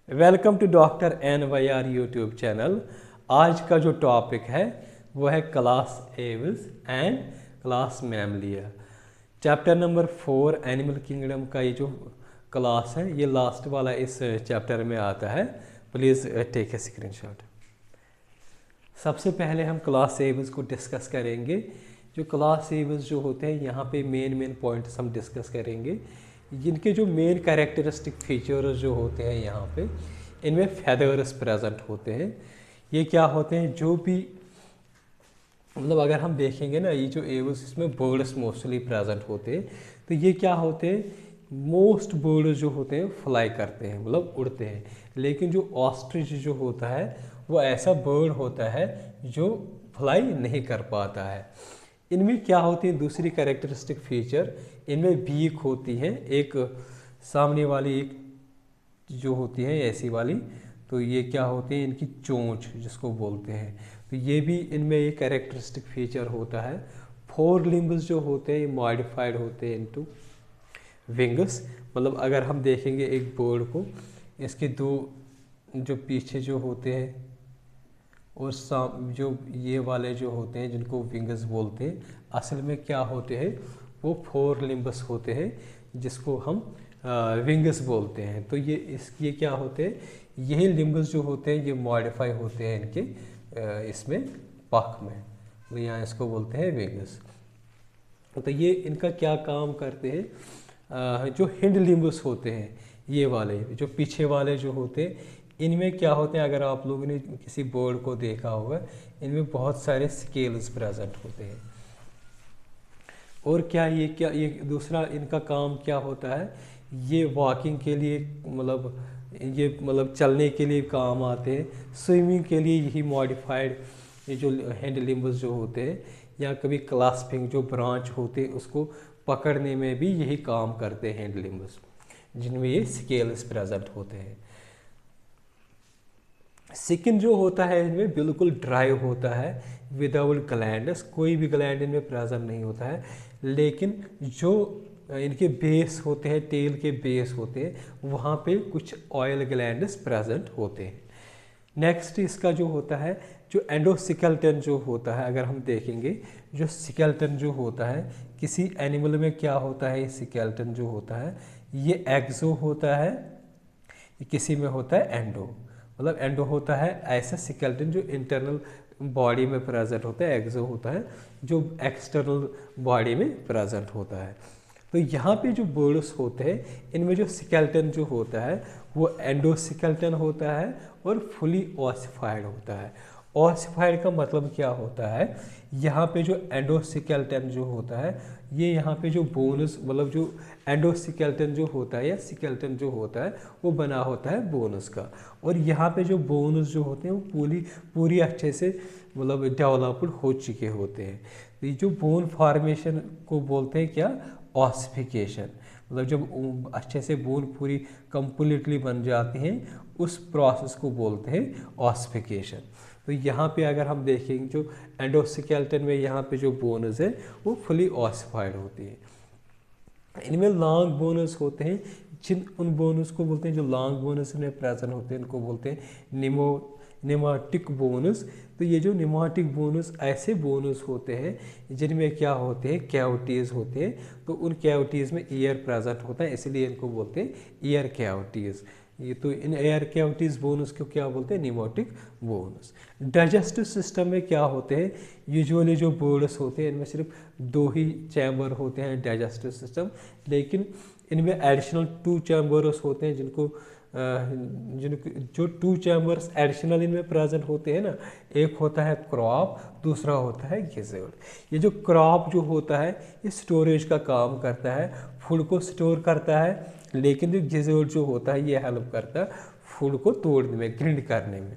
Welcome to doctor NYR YouTube channel. आज का जो टॉपिक है वो है class Aves and class Mammalia. Chapter number 4 animal kingdom का ये जो क्लास है ये लास्ट वाला इस चैप्टर में आता है। Please take a screenshot. सबसे पहले हम क्लास एविल्स को डिस्कस करेंगे। जो क्लास एविल्स जो होते हैं यहाँ पे मेन पॉइंट्स हम डिस्कस करेंगे। जिनके जो मेन कैरेक्टरिस्टिक फीचर्स जो होते हैं यहाँ पे इनमें फेदर्स प्रेजेंट होते हैं। ये क्या होते हैं, जो भी मतलब अगर हम देखेंगे ना, ये जो एविल्स इसमें बर्ड्स मोस्टली प्रेजेंट होते हैं। तो ये क्या होते हैं, मोस्ट बर्ड्स जो होते हैं फ्लाई करते हैं, मतलब उड़ते हैं। लेकिन जो ऑस्ट्रिच जो होता है वो ऐसा बर्ड होता है जो फ्लाई नहीं कर पाता है। इनमें क्या होती है दूसरी कैरेक्टरिस्टिक फीचर, इनमें बीक होती है, एक सामने वाली एक जो होती है ऐसी वाली। तो ये क्या होती है, इनकी चोंच जिसको बोलते हैं। तो ये भी इनमें एक कैरेक्टरिस्टिक फीचर होता है। 4 लिम्ब्स जो होते हैं ये मॉडिफाइड होते हैं इनटू विंग्स। मतलब अगर हम देखेंगे एक बर्ड को, इसके 2 जो पीछे जो होते हैं और जो ये वाले जो होते हैं जिनको विंग्स बोलते हैं, असल में क्या होते हैं वो 4 लिम्बस होते हैं जिसको हम विंग्स बोलते हैं। तो ये क्या होते हैं, यही लिम्बस जो होते हैं ये मॉडिफाई होते हैं इनके इसमें पख में, तो यहाँ इसको बोलते हैं विंग्स। तो ये इनका क्या काम करते हैं, जो हिंड लिम्बस होते हैं ये वाले जो पीछे वाले जो होते हैं, इनमें क्या होते हैं, अगर आप लोगों ने किसी बर्ड को देखा होगा इनमें बहुत सारे स्केल्स प्रेजेंट होते हैं। और क्या ये दूसरा इनका काम क्या होता है, ये वॉकिंग के लिए मतलब चलने के लिए काम आते हैं। स्विमिंग के लिए यही मॉडिफाइड ये जो हैंड लिम्बस जो होते हैं, या कभी क्लास्पिंग जो ब्रांच होते हैं उसको पकड़ने में भी यही काम करते हैं हैंड लिम्बस, जिनमें ये स्केल्स प्रेजेंट होते हैं। स्किन जो होता है इनमें बिल्कुल ड्राई होता है, विदाउट ग्लैंड्स, कोई भी ग्लैंड इनमें प्रेजेंट नहीं होता है। लेकिन जो इनके बेस होते हैं, टेल के बेस होते हैं, वहाँ पे कुछ ऑयल ग्लैंड्स प्रेजेंट होते हैं। नेक्स्ट इसका जो होता है, जो एंडोस्केलेटन जो होता है, अगर हम देखेंगे जो स्केलेटन जो होता है किसी एनिमल में क्या होता है, स्केलेटन जो होता है ये एक्सो होता है, किसी में होता है एंडो। मतलब एंडो होता है ऐसा स्केलेटन जो इंटरनल बॉडी में प्रेजेंट होता है, एक्सो होता है जो एक्सटर्नल बॉडी में प्रेजेंट होता है। तो यहाँ पे जो बर्ड्स होते हैं इनमें जो स्केलेटन जो होता है वो एंडोस्केलेटन होता है और फुली ऑसिफाइड होता है। ऑसिफाइड का मतलब क्या होता है, यहाँ पे जो एंडोस्केलेटन जो होता है ये यहाँ पे जो बोनस, मतलब जो एंडोस्केलेटन जो होता है या स्केलेटन जो होता है वो बना होता है बोनस का। और यहाँ पे जो बोनस जो होते हैं वो पूरी अच्छे से मतलब डेवलप्ड हो चुके होते हैं। तो ये जो बोन फॉर्मेशन को बोलते हैं क्या, ऑसिफिकेशन। मतलब जब अच्छे से बोन पूरी कंप्लीटली बन जाती हैं उस प्रोसेस को बोलते हैं ऑसिफिकेशन। तो यहाँ पे अगर हम देखेंगे जो एंडोस्केलेटन में यहाँ पे जो बोनस है वो फुली ऑसिफाइड होती है। इनमें लॉन्ग बोनस होते हैं, उन बोनस को बोलते हैं जो लॉन्ग बोनस में प्रेजेंट होते हैं उनको बोलते हैं निमोटिक बोनस। तो ये जो निमोटिक बोनस ऐसे बोनस होते हैं जिनमें क्या होते हैं, कैविटीज़ होते हैं। तो उन कैविटीज़ में एयर प्रेजेंट होता है, इसलिए इनको बोलते हैं एयर कैविटीज़। ये तो इन एयर कैविटीज़ बोनस को क्या बोलते हैं, निमोटिक बोनस। डाइजेस्टिव सिस्टम में क्या होते हैं, यूजुअली जो बर्ड्स होते हैं इनमें सिर्फ 2 ही चैम्बर होते हैं डाइजेस्टिव सिस्टम, लेकिन इनमें एडिशनल 2 चैम्बर्स होते हैं जिनको जो 2 चैम्बर्स एडिशनल इनमें प्रेजेंट होते हैं ना, एक होता है क्रॉप, दूसरा होता है गिज़र्ड। ये जो क्रॉप जो होता है ये स्टोरेज का काम करता है, फूड को स्टोर करता है। लेकिन जो गिज़र्ड जो होता है ये हेल्प करता है फूड को तोड़ने में, ग्रिंड करने में।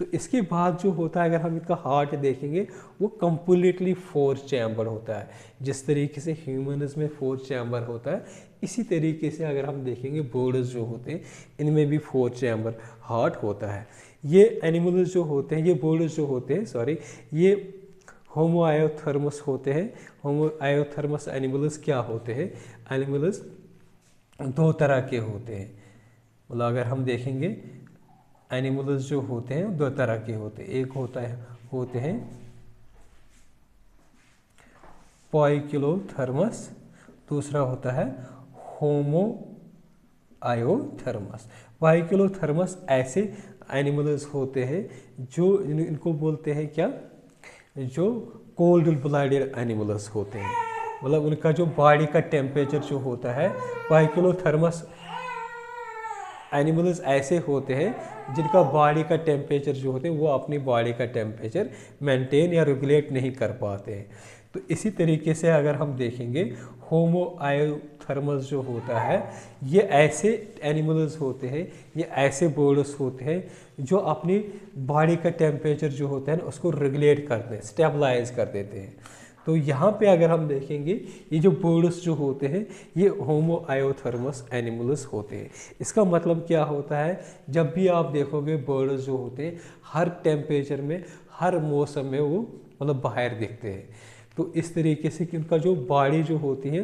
तो इसके बाद जो होता है, अगर हम इसका हार्ट देखेंगे वो कम्प्लीटली 4 चैम्बर होता है। जिस तरीके से ह्यूमन्स में 4 चैम्बर होता है, इसी तरीके से अगर हम देखेंगे बर्ड्स जो होते हैं इनमें भी 4 चैम्बर हार्ट होता है। ये एनिमल्स जो होते हैं, ये बर्ड्स जो होते हैं, सॉरी, ये होमोआयोथर्मस होते हैं। होमोआयोथर्मस एनिमल्स क्या होते हैं, एनिमल्स 2 तरह के होते हैं। मतलब अगर हम देखेंगे एनिमल्स जो होते हैं दो तरह के होते हैं, एक होते हैं पोइकिलोथर्मस, दूसरा होता है होमो आयोथर्मस। पोइकिलोथर्मस ऐसे एनिमल्स होते हैं जो इनको बोलते हैं क्या, जो कोल्ड ब्लडेड एनिमल्स होते हैं, मतलब उनका जो बॉडी का टेम्परेचर जो होता है, पोइकिलोथर्मस एनिमल्स ऐसे होते हैं जिनका बॉडी का टेम्परेचर जो होते हैं वो अपनी बॉडी का टेम्परेचर मेंटेन या रेगुलेट नहीं कर पाते हैं। तो इसी तरीके से अगर हम देखेंगे होमो आयोथर्मस जो होता है, ये ऐसे एनिमल्स होते हैं, ये ऐसे बर्ड्स होते हैं जो अपनी बॉडी का टेम्परेचर जो होता है ना उसको रेगुलेट करते हैं, स्टेबलाइज कर देते हैं। तो यहाँ पे अगर हम देखेंगे ये जो बर्ड्स जो होते हैं ये होमो आयोथर्मस एनिमल्स होते हैं। इसका मतलब क्या होता है, जब भी आप देखोगे बर्ड्स जो होते हैं हर टेम्परेचर में, हर मौसम में वो मतलब बाहर दिखते हैं। तो इस तरीके से कि उनका जो बॉडी जो होती है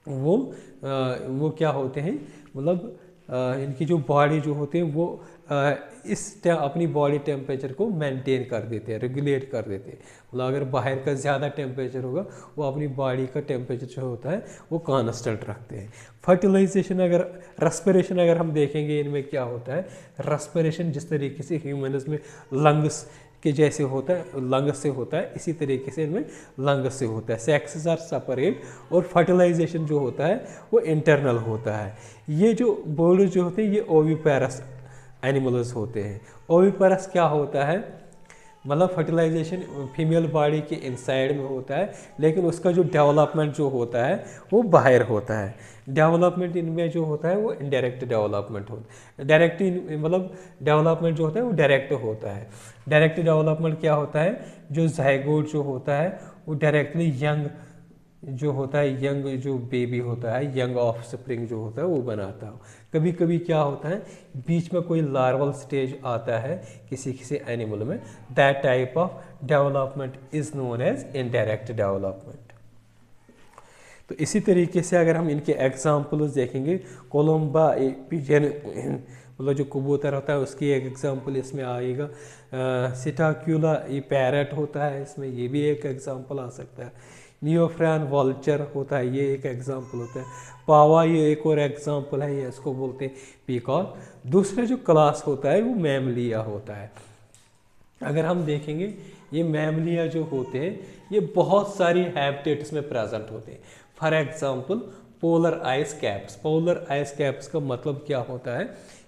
वो क्या होते हैं, मतलब इनकी जो बॉडी जो होते हैं वो अपनी बॉडी टेम्परेचर को मेंटेन कर देते हैं, रेगुलेट कर देते हैं। मतलब अगर बाहर का ज़्यादा टेम्परेचर होगा वो अपनी बॉडी का टेम्परेचर जो होता है वो कांस्टेंट रखते हैं। फर्टिलाइजेशन अगर रेस्पिरेशन अगर हम देखेंगे इनमें क्या होता है, रेस्पिरेशन जिस तरीके से ह्यूमन्स में लंग्स के जैसे होता है, लंग्स से होता है, इसी तरीके से इनमें लंग्स से होता है। सेक्सेस आर सेपरेट और फर्टिलाइजेशन जो होता है वो इंटरनल होता है। ये जो बर्ड जो होते हैं ये ओविपेरस एनिमल्स होते हैं। ओविपेरस क्या होता है, मतलब फर्टिलाइजेशन फीमेल बॉडी के इनसाइड में होता है, लेकिन उसका जो डेवलपमेंट जो होता है वो बाहर होता है। डेवलपमेंट इनमें जो होता है वो इनडायरेक्ट डेवलपमेंट होता है। डायरेक्ट मतलब डेवलपमेंट जो होता है वो डायरेक्ट होता है। डायरेक्ट डेवलपमेंट क्या होता है, जो ज़ाइगोट जो होता है वो डायरेक्टली यंग जो होता है, यंग जो बेबी होता है, यंग ऑफ स्प्रिंग जो होता है वो बनाता है। कभी कभी क्या होता है बीच में कोई लार्वल स्टेज आता है किसी किसी एनिमल में, that type of development is known as indirect development. तो इसी तरीके से अगर हम इनके एग्जाम्पल्स देखेंगे, कोलम्बा पिजन मतलब जो कबूतर होता है उसकी एक एग्जांपल इसमें आएगा। सिटाक्यूला ये पैरट होता है, इसमें ये भी एक एग्जांपल आ सकता है। नियोफ्रैन वल्चर होता है, ये एक एग्जांपल होता है। पावा ये एक और एग्जांपल है, ये इसको बोलते हैं पीकॉक। दूसरा जो क्लास होता है वो मैमलिया होता है। अगर हम देखेंगे ये मैमलिया जो होते हैं ये बहुत सारी हैबिटेट्स में प्रेजेंट होते हैं। For example polar ice caps. Polar ice caps का मतलब क्या होता है,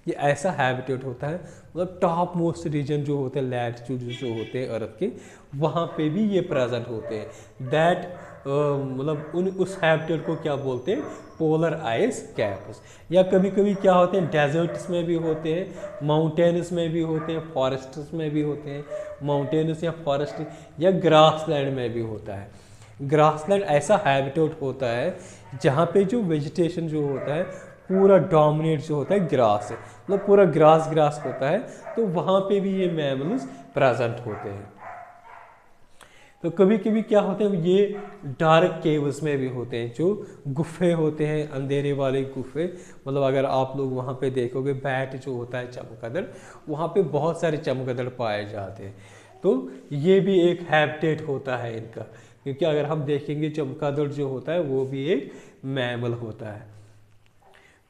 ये ऐसा हैबिटेट होता है मतलब टॉप मोस्ट रीजन जो होते हैं लैटिट्यूड जो होते हैं अर्थ के, वहाँ पे भी ये प्रेजेंट होते हैं। दैट मतलब उस हैबिटेट को क्या बोलते हैं, पोलर आइस कैप्स। या कभी कभी क्या होते हैं डेजर्ट्स में भी होते हैं, माउंटेन्स में भी होते हैं, फॉरेस्ट्स में भी होते हैं। माउंटेन्स या फॉरेस्ट या ग्रासलैंड में भी होता है। ग्रासलैंड ऐसा हैबिटेट होता है जहाँ पे जो वेजिटेशन जो होता है पूरा डोमिनेट जो होता है ग्रास है, मतलब पूरा ग्रास होता है, तो वहाँ पे भी ये मैमल्स प्रेजेंट होते हैं। तो कभी कभी क्या होते हैं ये डार्क केव्स में भी होते हैं, जो गुफे होते हैं, अंधेरे वाले गुफे। मतलब अगर आप लोग वहाँ पे देखोगे बैट जो होता है चमगादड़, वहाँ पे बहुत सारे चमगादड़ पाए जाते हैं। तो ये भी एक हैबिटेट होता है इनका, क्योंकि अगर हम देखेंगे चमगादड़ जो होता है वो भी एक मैमल होता है।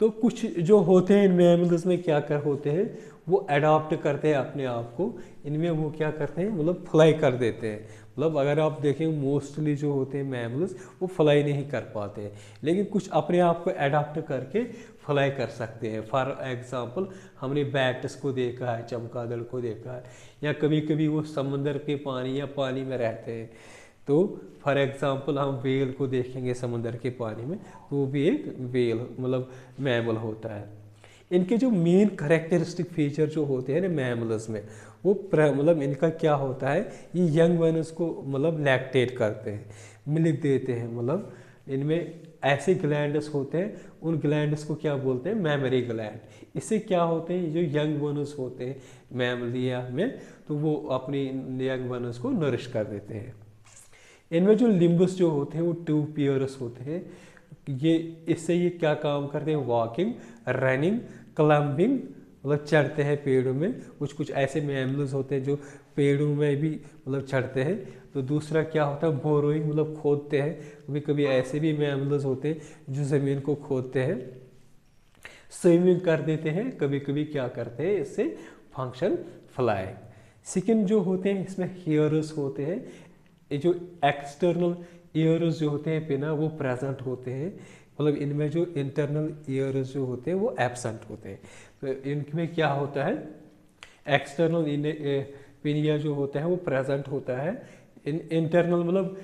तो कुछ जो होते हैं इन मैमल्स में क्या कर होते हैं, वो अडॉप्ट करते हैं अपने आप को, इनमें वो क्या करते हैं मतलब फ्लाई कर देते हैं। मतलब अगर आप देखें मोस्टली जो होते हैं मैमल्स वो फ्लाई नहीं कर पाते हैं, लेकिन कुछ अपने आप को अडॉप्ट करके फ्लाई कर सकते हैं। फॉर एग्जांपल हमने बैट्स को देखा है, चमगादड़ को देखा है, या कभी कभी वो समुद्र के पानी या पानी में रहते हैं। तो फॉर एग्जांपल हम वेल को देखेंगे समुद्र के पानी में, तो वो भी एक वेल मतलब मैमल होता है। इनके जो मेन करेक्टरिस्टिक फीचर जो होते हैं ना मैमल्स में, वो मतलब इनका क्या होता है, ये यंग वनस को मतलब लैक्टेट करते हैं, मिल्क देते हैं। मतलब इनमें ऐसे ग्लैंड्स होते हैं, उन ग्लैंड्स को क्या बोलते हैं, मेमरी ग्लैंड। इससे क्या होते हैं जो यंग वनस होते हैं मैमलिया में, तो वो अपनी यंग वनस को नरिश कर देते हैं। इनमें जो लिम्बस जो होते हैं वो 2 पेयर्स होते हैं। ये इससे ये क्या काम करते हैं, वॉकिंग, रनिंग, क्लाइंबिंग मतलब चढ़ते हैं पेड़ों में, कुछ कुछ ऐसे मैमल्स होते हैं जो पेड़ों में भी मतलब चढ़ते हैं। तो दूसरा क्या होता है, बोरोइंग मतलब खोदते हैं, कभी कभी ऐसे भी मैमल्स होते हैं जो ज़मीन को खोदते हैं। स्विमिंग कर देते हैं, कभी कभी क्या करते हैं इससे फंक्शन फ्लाइंग। सेकंड जो होते हैं इसमें हेयर्स होते हैं, ये जो एक्सटर्नल ईयर्स जो होते हैं पिना वो प्रेजेंट होते हैं, मतलब इनमें जो इंटरनल ईयर्स जो होते हैं वो एब्सेंट होते हैं। तो इनमें क्या होता है, एक्सटर्नल पिनिया जो होता है वो प्रेजेंट होता है, इंटरनल मतलब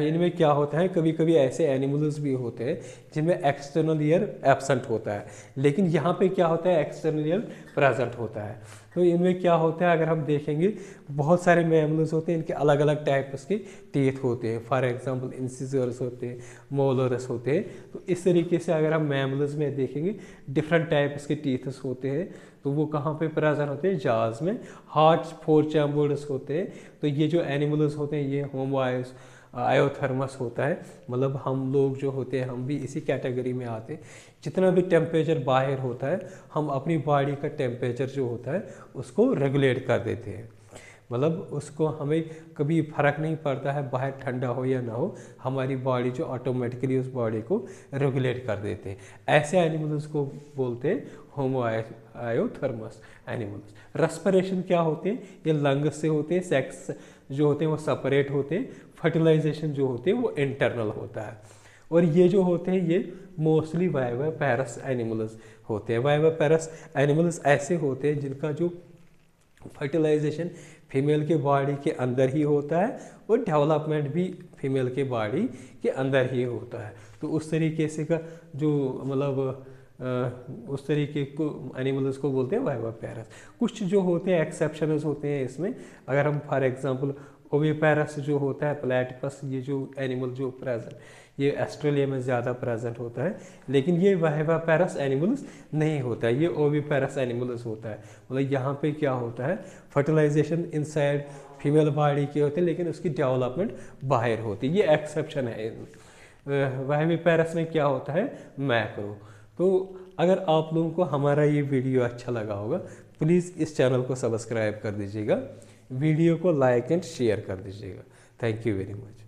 इनमें क्या होता है, कभी कभी ऐसे एनिमल्स भी होते हैं जिनमें एक्सटर्नल ईयर एब्सेंट होता है, लेकिन यहाँ पे क्या होता है एक्सटर्नल ईयर प्रेजेंट होता है। तो इनमें क्या होता है, अगर हम देखेंगे बहुत सारे मैमल्स होते हैं, इनके अलग अलग टाइप्स के टीथ होते हैं, फॉर एग्जांपल इंसिजर्स होते हैं, मोलर्स होते हैं। तो इस तरीके से अगर हम मैमल्स में देखेंगे डिफरेंट टाइप्स के टीथस होते हैं, तो वो कहाँ पे प्रेजेंट होते हैं, जाज में। हार्ड 4 चैम्बर्स होते हैं। तो ये जो एनिमल्स होते हैं ये होमो आयोथर्मस होता है, मतलब हम लोग जो होते हैं हम भी इसी कैटेगरी में आते हैं। जितना भी टेम्परेचर बाहर होता है हम अपनी बॉडी का टेम्परेचर जो होता है उसको रेगुलेट कर देते हैं, मतलब उसको हमें कभी फर्क नहीं पड़ता है बाहर ठंडा हो या ना हो, हमारी बॉडी जो ऑटोमेटिकली उस बॉडी को रेगुलेट कर देते हैं। ऐसे एनिमल्स को बोलते हैं होमो आयोथर्मस एनिमल्स। रेस्पिरेशन क्या होते हैं, ये लंग्स से होते हैं, सेक्स जो होते हैं वो सेपरेट होते हैं, फर्टिलाइजेशन जो होते हैं वो इंटरनल होता है। और ये जो होते हैं ये मोस्टली वाइविपेरस एनिमल्स होते हैं। वाइविपेरस एनिमल्स ऐसे होते हैं जिनका जो फर्टिलाइजेशन फीमेल के बॉडी के अंदर ही होता है और डेवलपमेंट भी फीमेल के बॉडी के अंदर ही होता है। तो उस तरीके से का जो मतलब उस तरीके को एनिमल्स को बोलते हैं वाइविपेरस। कुछ जो होते हैं एक्सेप्शनस होते हैं इसमें, अगर हम फॉर एग्जांपल ओविपेरस जो होता है प्लेटिपस, ये जो एनिमल जो प्रेजेंट ये ऑस्ट्रेलिया में ज़्यादा प्रेजेंट होता है, लेकिन ये वाइविपेरस एनिमल्स नहीं होता है, ये ओविपेरस एनिमल्स होता है। मतलब यहाँ पे क्या होता है, फर्टिलाइजेशन इनसाइड फीमेल बॉडी के होते हैं लेकिन उसकी डेवलपमेंट बाहर होती है, ये एक्सेप्शन है। वाइविपेरस में क्या होता है, मैक्रो। तो अगर आप लोगों को हमारा ये वीडियो अच्छा लगा होगा प्लीज़ इस चैनल को सब्सक्राइब कर दीजिएगा, वीडियो को लाइक एंड शेयर कर दीजिएगा। Thank you very much.